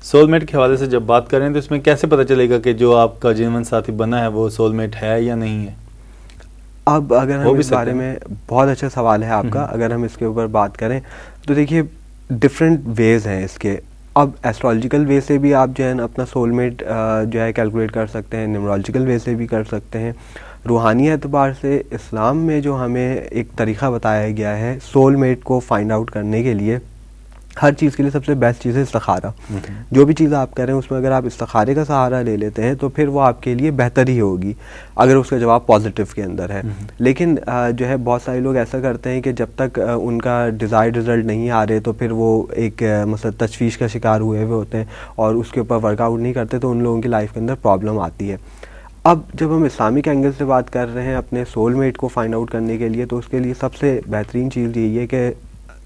Soulmate के हवाले से जब बात करें तो इसमें कैसे पता चलेगा कि जो आपका जीवन साथी बना है वो सोलमेट है या नहीं है? अब अगर हम इस बारे में, बहुत अच्छा सवाल है आपका, अगर हम इसके ऊपर बात करें तो देखिए डिफरेंट वेज हैं इसके। अब एस्ट्रोलॉजिकल वे से भी आप जो है अपना सोलमेट जो है कैलकुलेट कर सकते हैं, न्यूमरोलॉजिकल वे से भी कर सकते हैं। रूहानी एतबार से इस्लाम में जो हमें एक तरीक़ा बताया गया है सोलमेट को फाइंड आउट करने के लिए, हर चीज़ के लिए सबसे बेस्ट चीज़ है इस्तिखारा। जो भी चीज़ आप करें उसमें अगर आप इस्तिखारे का सहारा ले लेते हैं तो फिर वो आपके लिए बेहतर ही होगी अगर उसका जवाब पॉजिटिव के अंदर है। लेकिन जो है बहुत सारे लोग ऐसा करते हैं कि जब तक उनका डिज़ायर्ड रिज़ल्ट नहीं आ रहे तो फिर वो एक मतलब तशवीश का शिकार हुए हुए होते हैं और उसके ऊपर वर्कआउट नहीं करते, तो उन लोगों की लाइफ के अंदर प्रॉब्लम आती है। अब जब हम इस्लामिक एंगल से बात कर रहे हैं अपने सोलमेट को फाइंड आउट करने के लिए, तो उसके लिए सबसे बेहतरीन चीज़ यही है कि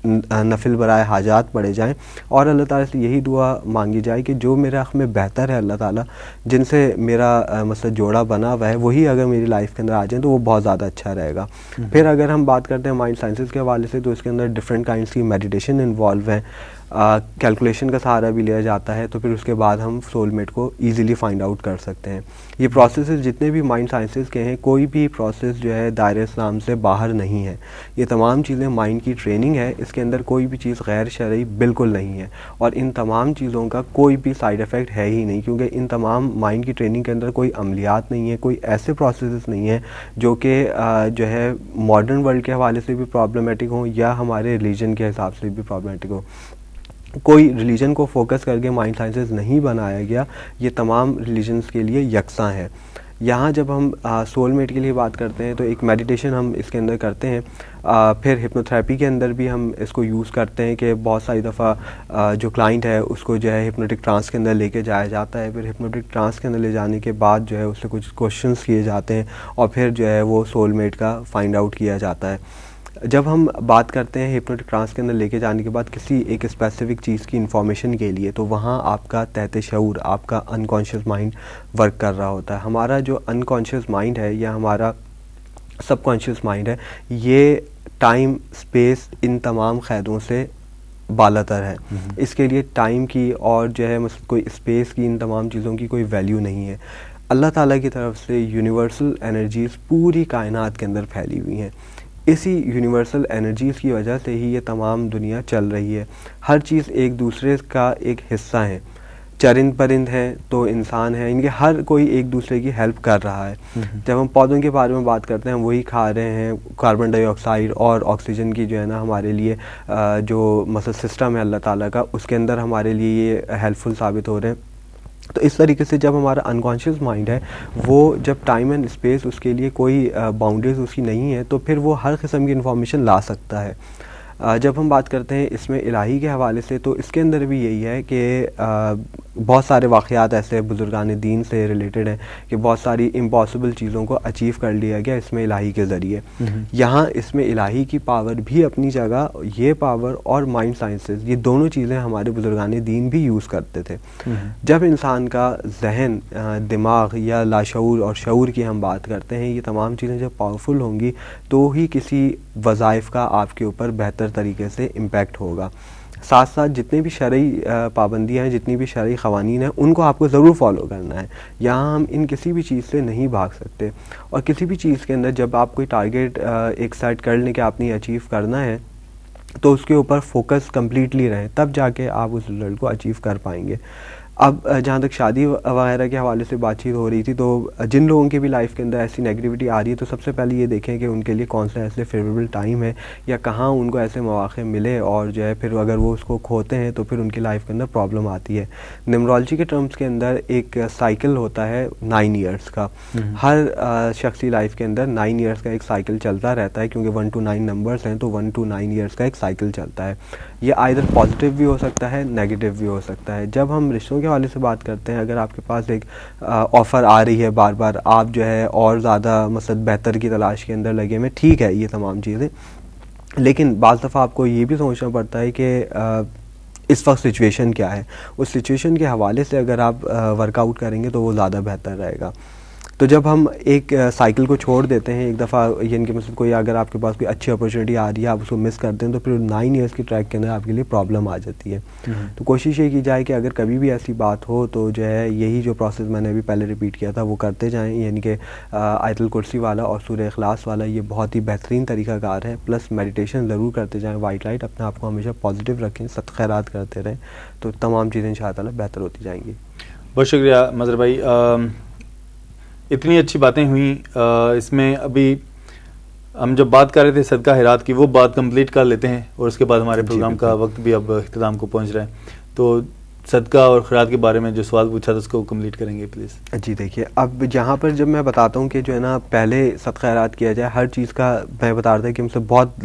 नफिल बराए हाजात पढ़े जाएं और अल्लाह ताला से यही दुआ मांगी जाए कि जो मेरे हक़ में बेहतर है अल्लाह ताला जिनसे मेरा मतलब जोड़ा बना हुआ है वही अगर मेरी लाइफ के अंदर आ जाए तो वो बहुत ज़्यादा अच्छा रहेगा। फिर अगर हम बात करते हैं माइंड साइंसेस के हवाले से, तो इसके अंदर डिफरेंट काइंड्स की मेडिटेशन इन्वॉल्व हैं, कैलकुलेशन का सहारा भी लिया जाता है, तो फिर उसके बाद हम सोलमेट को ईज़िली फाइंड आउट कर सकते हैं। ये प्रोसेस जितने भी माइंड साइंसेस के हैं, कोई भी प्रोसेस जो है दायरे इस्लाम से बाहर नहीं है। ये तमाम चीज़ें माइंड की ट्रेनिंग है, इसके अंदर कोई भी चीज़ गैर शरई बिल्कुल नहीं है और इन तमाम चीज़ों का कोई भी साइड इफ़ेक्ट है ही नहीं, क्योंकि इन तमाम माइंड की ट्रेनिंग के अंदर कोई अमलियात नहीं है, कोई ऐसे प्रोसेस नहीं है जो कि जो है मॉडर्न वर्ल्ड के हवाले से भी प्रॉब्लमेटिक हों या हमारे रिलीजन के हिसाब से भी प्रॉब्लमेटिक हो। कोई रिलीजन को फोकस करके माइंड साइंसेस नहीं बनाया गया, ये तमाम रिलीजन्स के लिए यकसा है। यहाँ जब हम सोलमेट के लिए बात करते हैं तो एक मेडिटेशन हम इसके अंदर करते हैं, फिर हिप्नोथेरेपी के अंदर भी हम इसको यूज़ करते हैं कि बहुत सारी दफ़ा जो क्लाइंट है उसको जो है हिप्नोटिक ट्रांस के अंदर लेके जाया जाता है। फिर हिप्नोटिक ट्रांस के अंदर ले जाने के बाद जो है उससे कुछ क्वेश्चंस किए जाते हैं और फिर जो है वो सोलमेट का फाइंड आउट किया जाता है। जब हम बात करते हैं हिप्नोटिक ट्रांस के अंदर लेके जाने के बाद किसी एक स्पेसिफिक चीज़ की इन्फॉर्मेशन के लिए, तो वहाँ आपका तहत शऊर, आपका अनकॉन्शियस माइंड वर्क कर रहा होता है। हमारा जो अनकॉन्शियस माइंड है या हमारा सबकॉन्शियस माइंड है, ये टाइम स्पेस इन तमाम क़ैदों से बालातर है। इसके लिए टाइम की और जो है मतलब कोई स्पेस की, इन तमाम चीज़ों की कोई वैल्यू नहीं है। अल्लाह ताला की तरफ से यूनिवर्सल एनर्जीज़ पूरी कायनात के अंदर फैली हुई हैं। इसी यूनिवर्सल एनर्जीज़ की वजह से ही ये तमाम दुनिया चल रही है। हर चीज़ एक दूसरे का एक हिस्सा है, चरिंद परिंद हैं तो इंसान हैं, इनके हर कोई एक दूसरे की हेल्प कर रहा है। जब हम पौधों के बारे में बात करते हैं, हम वही खा रहे हैं कार्बन डाइऑक्साइड और ऑक्सीजन की जो है ना हमारे लिए जो मतलब सिस्टम है अल्लाह ताला का, उसके अंदर हमारे लिए ये हेल्पफुल साबित हो रहे हैं। तो इस तरीके से जब हमारा अनकॉन्शियस माइंड है, वो जब टाइम एंड स्पेस उसके लिए कोई बाउंड्रीज उसकी नहीं है, तो फिर वो हर किस्म की इन्फॉर्मेशन ला सकता है। जब हम बात करते हैं इसमें इलाही के हवाले से, तो इसके अंदर भी यही है कि बहुत सारे वाक़यात ऐसे बुज़ुर्गान दीन से रिलेटेड हैं कि बहुत सारी इम्पॉसिबल चीज़ों को अचीव कर लिया गया इसमें इलाही के ज़रिए। यहाँ इसमें इलाही की पावर भी अपनी जगह, ये पावर और माइंड साइंसेस, ये दोनों चीज़ें हमारे बुज़ुर्गान दीन भी यूज़ करते थे। जब इंसान का जहन, दिमाग या लाशऊर और शऊर की हम बात करते हैं, ये तमाम चीज़ें जब पावरफुल होंगी तो ही किसी वज़ाइफ़ का आपके ऊपर बेहतर तरीके से इम्पैक्ट होगा। साथ साथ जितने भी शरई पाबंदियाँ हैं, जितनी भी शरई क़वानीन हैं, उनको आपको ज़रूर फॉलो करना है। यहाँ हम इन किसी भी चीज़ से नहीं भाग सकते और किसी भी चीज़ के अंदर जब आप कोई टारगेट एक सेट कर लें कि आपने अचीव करना है, तो उसके ऊपर फोकस कम्प्लीटली रहें, तब जाके आप उस रिज़ल्ट को अचीव कर पाएंगे। अब जहाँ तक शादी वगैरह के हवाले से बातचीत हो रही थी, तो जिन लोगों की भी लाइफ के अंदर ऐसी नेगेटिविटी आ रही है, तो सबसे पहले ये देखें कि उनके लिए कौन सा ऐसे फेवरेबल टाइम है या कहाँ उनको ऐसे मौक़े मिले, और जो है फिर अगर वो उसको खोते हैं तो फिर उनकी लाइफ के अंदर प्रॉब्लम आती है। न्यूमरोलॉजी के टर्म्स के अंदर एक साइकिल होता है 9 ईयर्स का। हर शख्स की लाइफ के अंदर 9 ईयर्स का एक साइकिल चलता रहता है, क्योंकि 1 to 9 नंबर्स हैं, तो 1 to 9 ईयर्स का एक साइकिल चलता है। ये आइदर पॉजिटिव भी हो सकता है, नेगेटिव भी हो सकता है। जब हम रिश्तों के हवाले से बात करते हैं, अगर आपके पास एक ऑफ़र आ रही है बार बार, आप जो है और ज़्यादा मतलब बेहतर की तलाश के अंदर लगे में, ठीक है ये तमाम चीज़ें, लेकिन बाज़ दफ़ा आपको ये भी सोचना पड़ता है कि इस वक्त सिचुएशन क्या है। उस सिचुएशन के हवाले से अगर आप वर्कआउट करेंगे तो वो ज़्यादा बेहतर रहेगा। तो जब हम एक साइकिल को छोड़ देते हैं एक दफ़ा, यानी कि मतलब कोई अगर आपके पास कोई अच्छी अपॉर्चुनिटी आ रही है आप उसको मिस करते हैं तो फिर 9 ईयर्स की ट्रैक के अंदर आपके लिए प्रॉब्लम आ जाती है। तो कोशिश ये की जाए कि अगर कभी भी ऐसी बात हो तो जो है यही जो प्रोसेस मैंने अभी पहले रिपीट किया था वो करते जाएँ, यानी कि आयतुल कुर्सी वाला और सूरह इखलास वाला, ये बहुत ही बेहतरीन तरीक़ाकार है। प्लस मेडिटेशन ज़रूर करते जाएँ, वाइट लाइट, अपने आप को हमेशा पॉजिटिव रखें, सदक़ा खैरात करते रहें, तो तमाम चीज़ें इंशाअल्लाह बेहतर होती जाएंगी। बहुत शुक्रिया मज़हर भाई, इतनी अच्छी बातें हुई। इसमें अभी हम जब बात कर रहे थे सदका खैरात की, वो बात कंप्लीट कर लेते हैं और उसके बाद हमारे प्रोग्राम का वक्त भी अब इख्तिताम को पहुंच रहा है। तो सदका और खैरात के बारे में जो सवाल पूछा था उसको कंप्लीट करेंगे प्लीज़। जी देखिए, अब यहाँ पर जब मैं बताता हूँ कि जो है ना पहले सदका खैरात किया जाए, हर चीज़ का मैं बता रहा था कि मतलब बहुत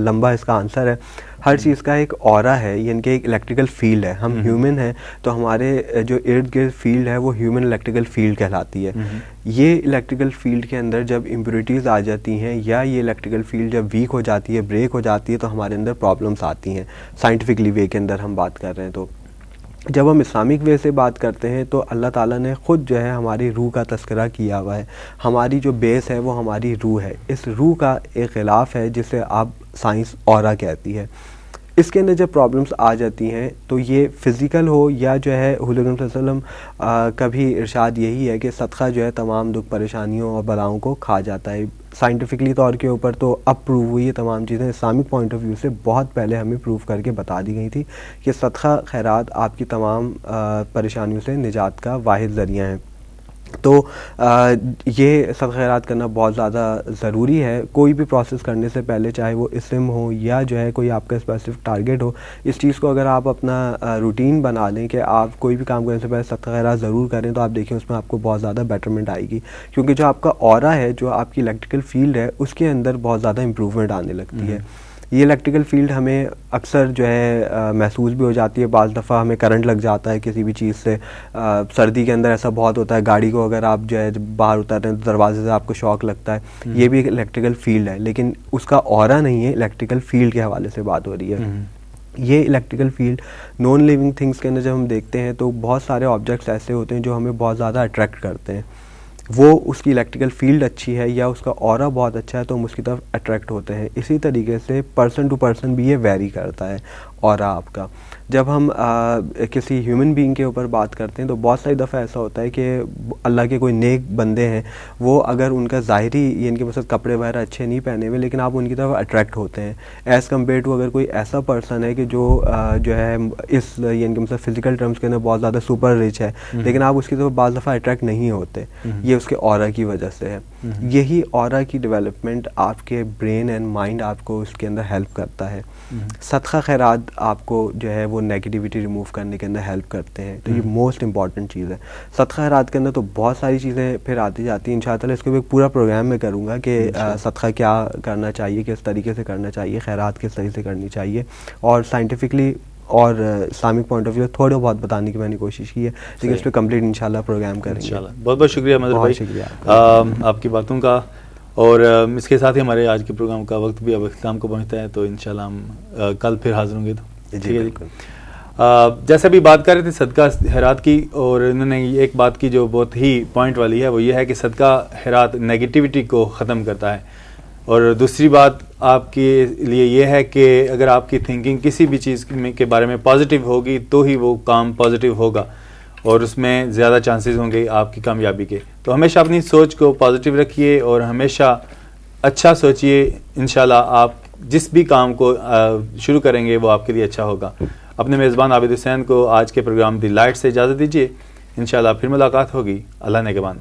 लंबा इसका आंसर है। हर चीज़ का एक ऑरा है, यानी कि एक इलेक्ट्रिकल फील्ड है। हम ह्यूमन हैं तो हमारे जो इर्द गिर्द फील्ड है वो ह्यूमन इलेक्ट्रिकल फील्ड कहलाती है। ये इलेक्ट्रिकल फील्ड के अंदर जब इम्प्योरिटीज़ आ जाती हैं या ये इलेक्ट्रिकल फील्ड जब वीक हो जाती है, ब्रेक हो जाती है, तो हमारे अंदर प्रॉब्लम्स आती हैं। साइंटिफिकली वे के अंदर हम बात कर रहे हैं, तो जब हम इस्लामिक वे से बात करते हैं तो अल्लाह ताला ने ख़ुद जो है हमारी रूह का तस्करा किया हुआ है। हमारी जो बेस है वो हमारी रूह है। इस रूह का एक ख़िलाफ़ है जिसे आप साइंस ऑरा कहती है। इसके अंदर जब प्रॉब्लम्स आ जाती हैं तो ये फ़िज़िकल हो या जो है हुज़ूर सल्लल्लाहु अलैहि वसल्लम का भी इरशाद यही है कि सदका जो है तमाम दुख परेशानियों और बलाओं को खा जाता है। साइंटिफिकली तौर के ऊपर तो अब प्रूव हुई है तमाम चीज़ें, इस्लामिक पॉइंट ऑफ व्यू से बहुत पहले हमें प्रूव करके बता दी गई थी कि सदका खैरात आपकी तमाम परेशानियों से निजात का वाहिद ज़रिया है। तो ये सदका खैरात करना बहुत ज़्यादा ज़रूरी है। कोई भी प्रोसेस करने से पहले, चाहे वो इस्म हो या जो है कोई आपका स्पेसिफिक टारगेट हो, इस चीज़ को अगर आप अपना रूटीन बना लें कि आप कोई भी काम करने से पहले सदका खैरात ज़रूर करें, तो आप देखें उसमें आपको बहुत ज़्यादा बेटरमेंट आएगी। क्योंकि जो आपका ऑरा है, जो आपकी इलेक्ट्रिकल फील्ड है, उसके अंदर बहुत ज़्यादा इम्प्रूवमेंट आने लगती है। ये इलेक्ट्रिकल फील्ड हमें अक्सर जो है महसूस भी हो जाती है। बाज़ दफ़ा हमें करंट लग जाता है किसी भी चीज़ से। सर्दी के अंदर ऐसा बहुत होता है, गाड़ी को अगर आप जो है बाहर उतारते हैं तो दरवाजे से आपको शॉक लगता है। ये भी एक इलेक्ट्रिकल फील्ड है, लेकिन उसका ऑरा नहीं है, इलेक्ट्रिकल फील्ड के हवाले से बात हो रही है। ये electrical field non living things के अंदर जब हम देखते हैं तो बहुत सारे ऑब्जेक्ट्स ऐसे होते हैं जो हमें बहुत ज़्यादा अट्रैक्ट करते हैं। वो उसकी इलेक्ट्रिकल फील्ड अच्छी है या उसका ऑरा बहुत अच्छा है तो हम उसकी तरफ अट्रैक्ट होते हैं। इसी तरीके से पर्सन टू पर्सन भी ये वेरी करता है ऑरा आपका। जब हम किसी ह्यूमन बीइंग के ऊपर बात करते हैं तो बहुत सारी दफ़ा ऐसा होता है कि अल्लाह के कोई नेक बंदे हैं, वो अगर उनका ज़ाहिरी यानी कि मतलब कपड़े वगैरह अच्छे नहीं पहने हुए, लेकिन आप उनकी तरफ अट्रैक्ट होते हैं। एज़ कम्पेयर टू अगर कोई ऐसा पर्सन है कि जो है इस यानी कि मतलब फ़िज़िकल टर्म्स के अंदर बहुत ज़्यादा सुपर रिच है, लेकिन आप उसकी तरफ बाज़ दफ़ा अट्रैक्ट नहीं होते। ये उसके ऑरा की वजह से है। यही ऑरा की डेवलपमेंट आपके ब्रेन एंड माइंड आपको उसके अंदर हेल्प करता है। सदका खैरात आपको जो है वो नेगेटिविटी रिमूव करने के अंदर हेल्प करते हैं। तो ये मोस्ट इंपॉर्टेंट चीज़ है। सदका खैरात के अंदर तो बहुत सारी चीज़ें फिर आती जाती हैं। इंशाअल्लाह इसको भी एक पूरा प्रोग्राम में करूँगा कि सदका क्या करना चाहिए, किस तरीके से करना चाहिए, खैरात किस तरीके से करनी चाहिए, और साइंटिफिकली और इस्लामिक पॉइंट ऑफ व्यू थोड़ा बहुत बताने की मैंने कोशिश की है, लेकिन इस पर कंप्लीट इंशाल्लाह प्रोग्राम करेंगे। बहुत बहुत शुक्रिया मज़हर भाई, शुक्रिया आपकी बातों का। और इसके साथ ही हमारे आज के प्रोग्राम का वक्त भी अब इख्तिताम को पहुंचता है, तो इंशाल्लाह हम कल फिर हाजिर होंगे। तो ठीक है जी। जैसे भी बात कर रहे थे सदका खैरात की, और इन्होंने एक बात की जो बहुत ही पॉइंट वाली है, वो ये है कि सदका खैरात नेगेटिविटी को ख़त्म करता है। और दूसरी बात आपके लिए ये है कि अगर आपकी थिंकिंग किसी भी चीज़ के बारे में पॉजिटिव होगी तो ही वो काम पॉजिटिव होगा और उसमें ज़्यादा चांसेस होंगे आपकी कामयाबी के। तो हमेशा अपनी सोच को पॉजिटिव रखिए और हमेशा अच्छा सोचिए। इंशाल्लाह आप जिस भी काम को शुरू करेंगे वो आपके लिए अच्छा होगा। अपने मेज़बान आबिद हुसैन को आज के प्रोग्राम दी लाइट से इजाज़त दीजिए। इंशाल्लाह फिर मुलाकात होगी। अल्लाह नेगहबान।